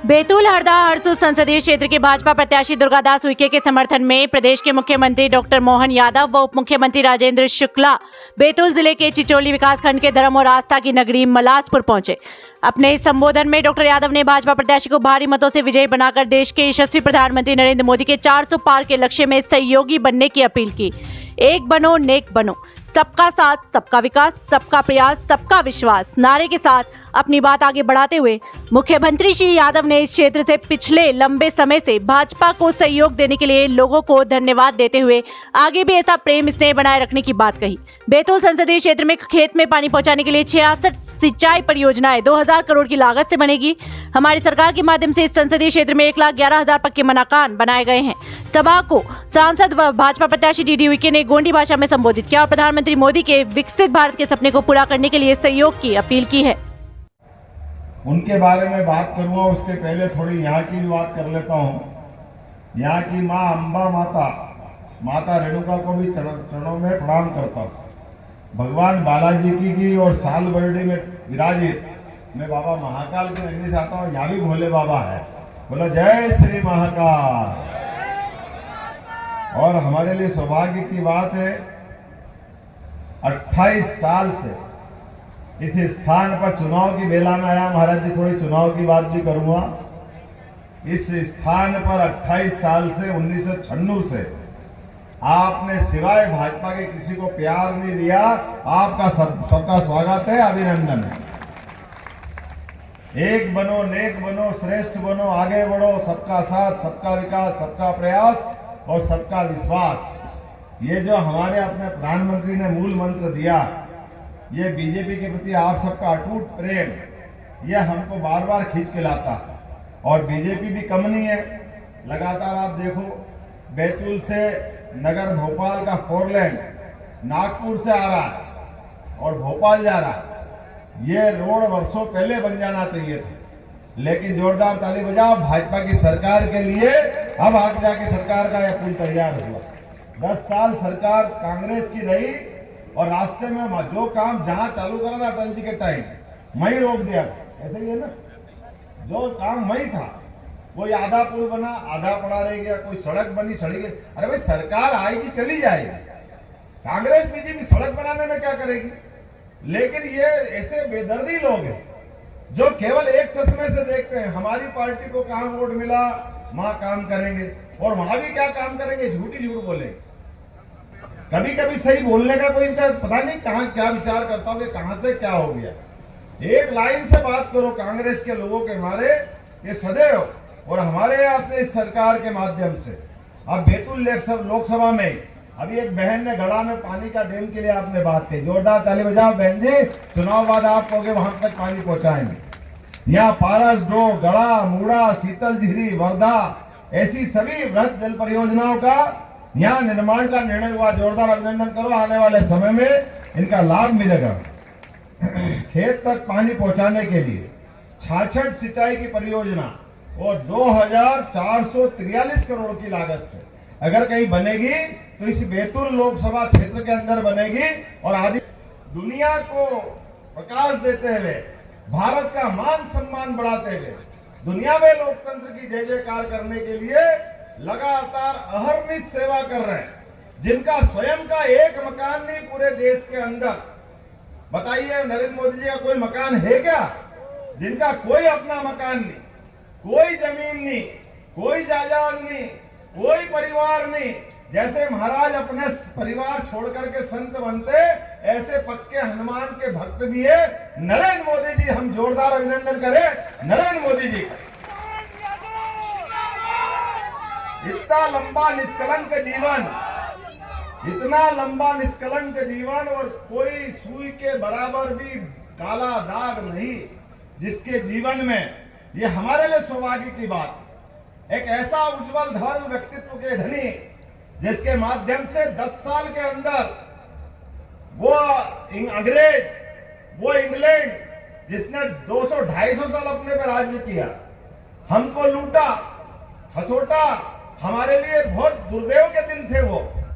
बैतूल हरदा हरसूद संसदीय क्षेत्र के भाजपा प्रत्याशी दुर्गादास उइके के समर्थन में प्रदेश के मुख्यमंत्री डॉक्टर मोहन यादव व उप मुख्यमंत्री राजेंद्र शुक्ला बैतूल जिले के चिचोली विकासखंड के धर्म और आस्था की नगरी मलासपुर पहुंचे। अपने इस संबोधन में डॉक्टर यादव ने भाजपा प्रत्याशी को भारी मतों से विजयी बनाकर देश के यशस्वी प्रधानमंत्री नरेंद्र मोदी के 400 पार के लक्ष्य में सहयोगी बनने की अपील की। एक बनो नेक बनो, सबका साथ सबका विकास, सबका प्रयास सबका विश्वास नारे के साथ अपनी बात आगे बढ़ाते हुए मुख्यमंत्री श्री यादव ने इस क्षेत्र से पिछले लंबे समय से भाजपा को सहयोग देने के लिए लोगों को धन्यवाद देते हुए आगे भी ऐसा प्रेम स्नेह बनाए रखने की बात कही। बैतूल संसदीय क्षेत्र में खेत में पानी पहुंचाने के लिए 66 सिंचाई परियोजनाएं 2000 करोड़ की लागत से बनेगी। हमारी सरकार के माध्यम से इस संसदीय क्षेत्र में 1,11,000 पक्के मकान बनाए गए हैं। सभा को सांसद व भाजपा प्रत्याशी डीडी उइके ने गोंडी भाषा में संबोधित किया और प्रधानमंत्री मोदी के विकसित भारत के सपने को पूरा करने के लिए सहयोग की अपील की है। उनके बारे में बात करूंगा, उसके पहले थोड़ी यहाँ की भी बात कर लेता हूँ। यहाँ की माँ अम्बा माता रेणुका को भी चरणों में प्रणाम करता हूँ। भगवान बालाजी की और साल बरडी में विराजित मैं बाबा महाकाल की नगरी से आता हूँ। यहाँ भी भोले बाबा है। बोला जय श्री महाकाल। और हमारे लिए सौभाग्य की बात है, 28 साल से इस स्थान पर चुनाव की बेला में आया। महाराज जी थोड़ी चुनाव की बात भी करूंगा। इस स्थान पर 28 साल से 1996 से आपने सिवाय भाजपा के किसी को प्यार नहीं दिया। आपका सबका स्वागत है, अभिनंदन है। एक बनो नेक बनो श्रेष्ठ बनो, आगे बढ़ो, सबका साथ सबका विकास सबका प्रयास और सबका विश्वास। ये जो हमारे अपने प्रधानमंत्री ने मूल मंत्र दिया, ये बीजेपी के प्रति आप सबका अटूट प्रेम, ये हमको बार बार खींच के लाता। और बीजेपी भी कम नहीं है। लगातार आप देखो, बैतूल से नगर भोपाल का 4 लेन नागपुर से आ रहा है और भोपाल जा रहा है। ये रोड वर्षों पहले बन जाना चाहिए था, लेकिन जोरदार ताली बजाओ भाजपा की सरकार के लिए। अब आगे जाके सरकार का यह पुल तैयार हुआ। 10 साल सरकार कांग्रेस की रही और रास्ते में जो काम जहां चालू करा था अटल जी के टाइम वहीं रोक दिया। ऐसे ही है ना, जो काम वही था, कोई आधा पुल बना आधा पड़ा रह गया, कोई सड़क बनी सड़क। अरे भाई सरकार आएगी चली जाएगी, कांग्रेस बीजेपी सड़क बनाने में क्या करेगी। लेकिन ये ऐसे बेदर्दी लोग हैं जो केवल एक चश्मे से देखते हैं। हमारी पार्टी को कहां वोट मिला वहां काम करेंगे, और वहां भी क्या काम करेंगे, झूठ बोलेंगे। कभी कभी सही बोलने का कोई इनका पता नहीं कहां क्या विचार करता हो, कहां से क्या हो गया। एक लाइन से बात करो कांग्रेस के लोगों के मारे, ये सदैव और हमारे अपने सरकार के माध्यम से। अब बैतूल लोकसभा में अभी एक बहन ने गड़ा में पानी का डैम के लिए आपने बात की। जोरदार ताली बजाओ बहन जी। चुनाव बाद आप कहोगे वहां तक पानी पहुंचाएंगे। यहाँ पारस डो, गड़ा, मूड़ा, शीतल झीरी, वर्धा, ऐसी सभी वृहद जल परियोजनाओं का यहाँ निर्माण का निर्णय हुआ। जोरदार अभिनंदन करो, आने वाले समय में इनका लाभ मिलेगा। खेत तक पानी पहुंचाने के लिए 66 सिंचाई की परियोजना और 2443 करोड़ की लागत से अगर कहीं बनेगी तो इस बैतूल लोकसभा क्षेत्र के अंदर बनेगी। और आदि दुनिया को प्रकाश देते हुए, भारत का मान सम्मान बढ़ाते हुए, दुनिया में लोकतंत्र की जय जयकार करने के लिए लगातार अहर्निश सेवा कर रहे हैं, जिनका स्वयं का एक मकान नहीं पूरे देश के अंदर। बताइए नरेंद्र मोदी जी का कोई मकान है क्या? जिनका कोई अपना मकान नहीं, कोई जमीन नहीं, कोई जायदाद नहीं, कोई परिवार नहीं। जैसे महाराज अपने परिवार छोड़ करके संत बनते, ऐसे पक्के हनुमान के भक्त भी है नरेंद्र मोदी जी। हम जोरदार अभिनंदन करें नरेंद्र मोदी जी का। इतना लंबा निष्कलंक जीवन, इतना लंबा निष्कलंक जीवन और कोई सुई के बराबर भी काला दाग नहीं जिसके जीवन में, ये हमारे लिए सौभाग्य की बात। एक ऐसा उज्जवल धवल व्यक्तित्व के धनी जिसके माध्यम से 10 साल के अंदर वो अंग्रेज, वो इंग्लैंड जिसने 200-250 साल अपने पर राज्य किया, हमको लूटा खसोटा, हमारे लिए बहुत दुर्दैव के दिन थे वो।